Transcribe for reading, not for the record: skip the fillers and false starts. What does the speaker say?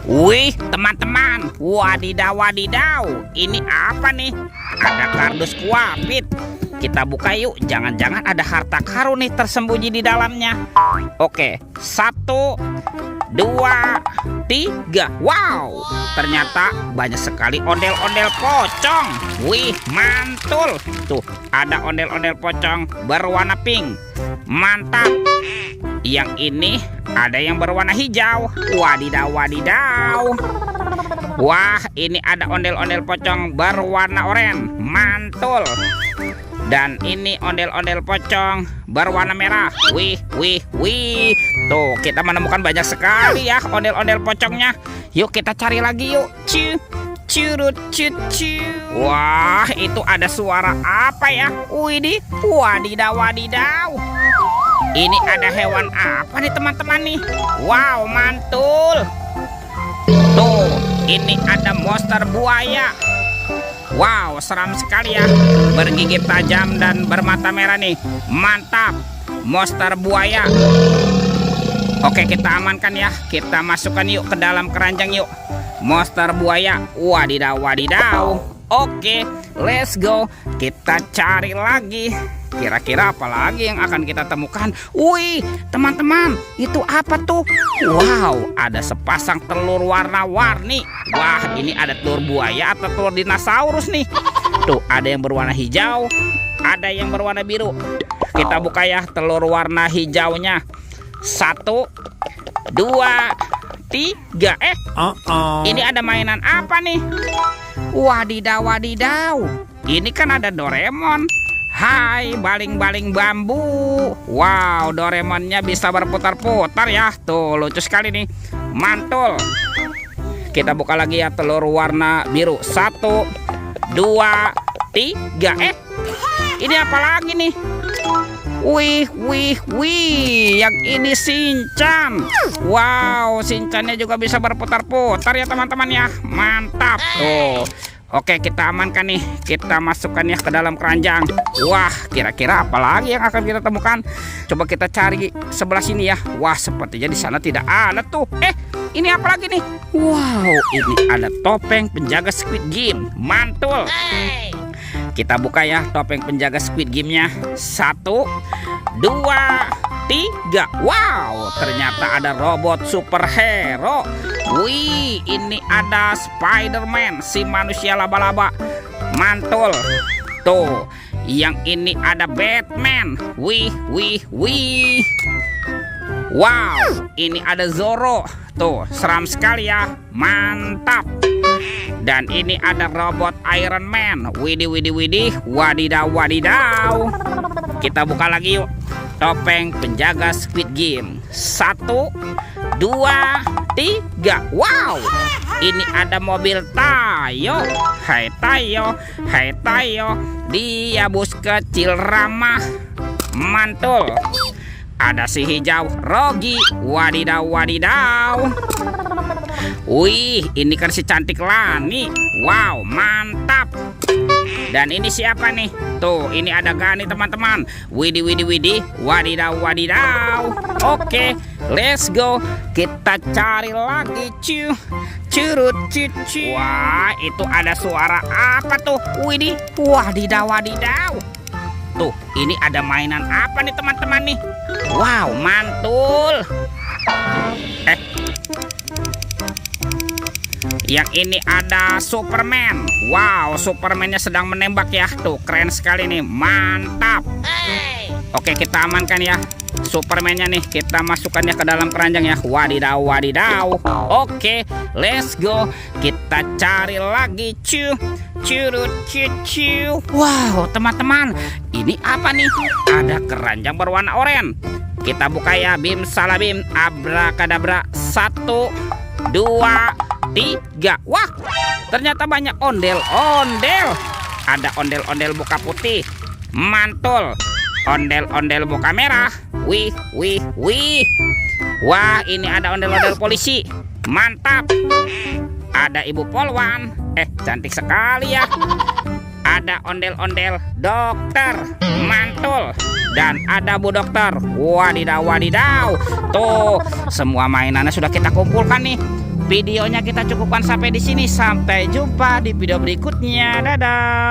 Wih, teman-teman, wadidaw wadidaw, ini apa nih? Ada kardus kuapit. Kita buka yuk, jangan-jangan ada harta karun nih tersembunyi di dalamnya. Oke, 1, 2, 3. Wow, ternyata banyak sekali ondel-ondel pocong. Wih, mantul. Tuh, ada ondel-ondel pocong berwarna pink. Mantap. Yang ini ada yang berwarna hijau. Wadidaw wadidaw. Wah, ini ada ondel-ondel pocong berwarna oranye. Mantul. Dan ini ondel-ondel pocong berwarna merah. Wih, wih, wih. Tuh, kita menemukan banyak sekali ya ondel-ondel pocongnya. Yuk kita cari lagi yuk. Curut cucu. Wah, itu ada suara apa ya? Widih, wadidaw wadidaw. Ini ada hewan apa nih teman-teman nih? Wow, mantul. Tuh, ini ada monster buaya. Wow, seram sekali ya. Bergigi tajam dan bermata merah nih. Mantap, monster buaya. Oke, kita amankan ya. Kita masukkan yuk ke dalam keranjang yuk. Monster buaya. Wadidaw wadidaw. Oke, let's go. Kita cari lagi. Kira-kira apa lagi yang akan kita temukan? Wih, teman-teman, itu apa tuh? Wow, ada sepasang telur warna-warni. Wah, ini ada telur buaya atau telur dinosaurus nih. Tuh, ada yang berwarna hijau, ada yang berwarna biru. Kita buka ya telur warna hijaunya. 1, 2, 3. Ini ada mainan apa nih? Wadidaw wadidaw. Ini kan ada Doraemon. Hai, baling-baling bambu. Wow, Doraemonnya bisa berputar-putar ya. Tuh, lucu sekali nih. Mantul. Kita buka lagi ya telur warna biru. 1, 2, 3. Ini apa lagi nih? Wih, wih, wih. Yang ini Shinchan. Wow, Shinchannya juga bisa berputar-putar ya teman-teman ya. Mantap. Tuh. Oke, kita amankan nih. Kita masukkan ya ke dalam keranjang. Wah, kira-kira apa lagi yang akan kita temukan? Coba kita cari sebelah sini ya. Wah, sepertinya di sana tidak ada tuh. Ini apa lagi nih? Wow, ini ada topeng penjaga Squid Game. Mantul. Kita buka ya topeng penjaga Squid Game-nya. 1, 2, 3. Wow, ternyata ada robot superhero. Wih, ini ada Spider-Man, si manusia laba-laba. Mantul. Tuh, yang ini ada Batman. Wih, wih, wih. Wow, ini ada Zoro. Tuh, seram sekali ya. Mantap. Dan ini ada robot Iron Man. Widih, widih, widih. Wadidaw, wadidaw. Kita buka lagi yuk topeng penjaga Squid Game. 1, 2, 3. Wow, ini ada mobil Tayo. Hai Tayo, hai Tayo. Dia bus kecil ramah. Mantul. Ada si hijau Rogi. Wadidaw wadidaw. Wih, ini kan si cantik Lani. Wow, mantap. Dan ini siapa nih? Tuh, ini ada Gani teman-teman. Widih, widih, widih. Wadidaw, wadidaw. Oke, let's go. Kita cari lagi curut cucu. Wah, itu ada suara apa tuh? Widih, wadidaw, wadidaw. Tuh, ini ada mainan apa nih teman-teman nih? Wow, mantul. Yang ini ada Superman. Wow, Supermannya sedang menembak ya. Tuh, keren sekali nih. Mantap. Oke, kita amankan ya Supermannya nih. Kita masukkannya ke dalam keranjang ya. Wadidaw, wadidaw. Oke, let's go. Kita cari lagi curut cucu. Wow, teman-teman, ini apa nih? Ada keranjang berwarna oranye. Kita buka ya. Bim salabim abrakadabra. 1, 2, 3. Wah, ternyata banyak ondel-ondel. Ada ondel-ondel muka putih. Mantul. Ondel-ondel muka merah. Wih, wih, wih. Wah, ini ada ondel-ondel polisi. Mantap. Ada ibu polwan. Cantik sekali ya. Ada ondel-ondel dokter. Mantul. dan ada Bu Dokter. Wadidaw, wadidaw. Tuh, semua mainannya sudah kita kumpulkan nih. Videonya kita cukupkan sampai di sini. Sampai jumpa di video berikutnya. Dadah.